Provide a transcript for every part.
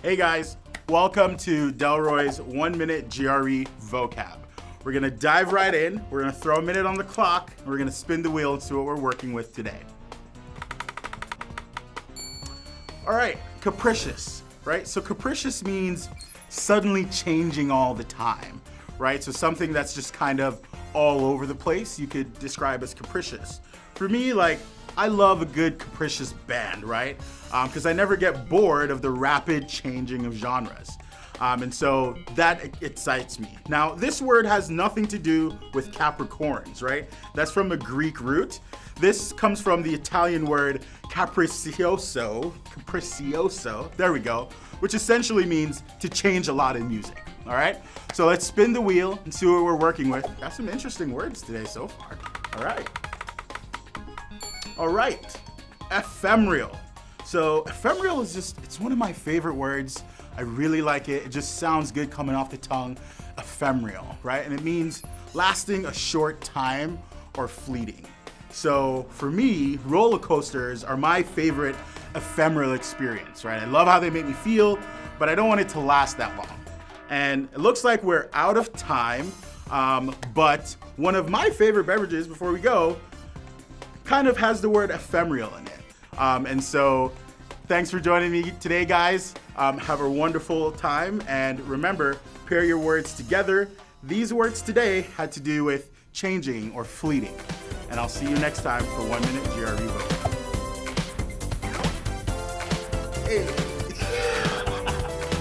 Hey guys, welcome to Delroy's 1 Minute GRE Vocab. We're gonna dive right in, we're gonna throw a minute on the clock, and we're gonna spin the wheel and see what we're working with today. All right, capricious, right? So capricious means suddenly changing all the time, right? So something that's just kind of all over the place, you could describe as capricious. For me, I love a good capricious band, right? Because I never get bored of the rapid changing of genres. And so that excites me. Now, this word has nothing to do with Capricorns, right? That's from a Greek root. This comes from the Italian word capricioso, there we go, which essentially means to change a lot in music, all right? So let's spin the wheel and see what we're working with. Got some interesting words today so far, all right. All right, ephemeral. So ephemeral is it's one of my favorite words. I really like it. It just sounds good coming off the tongue. Ephemeral, right? And it means lasting a short time or fleeting. So for me, roller coasters are my favorite ephemeral experience, right? I love how they make me feel, but I don't want it to last that long. And it looks like we're out of time, but one of my favorite beverages before we go kind of has the word ephemeral in it. And so thanks for joining me today, guys. Have a wonderful time. And remember, pair your words together. These words today had to do with changing or fleeting. And I'll see you next time for 1 Minute GRE Vocab. Hey.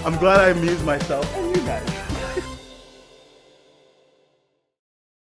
I'm glad I amused myself and you guys.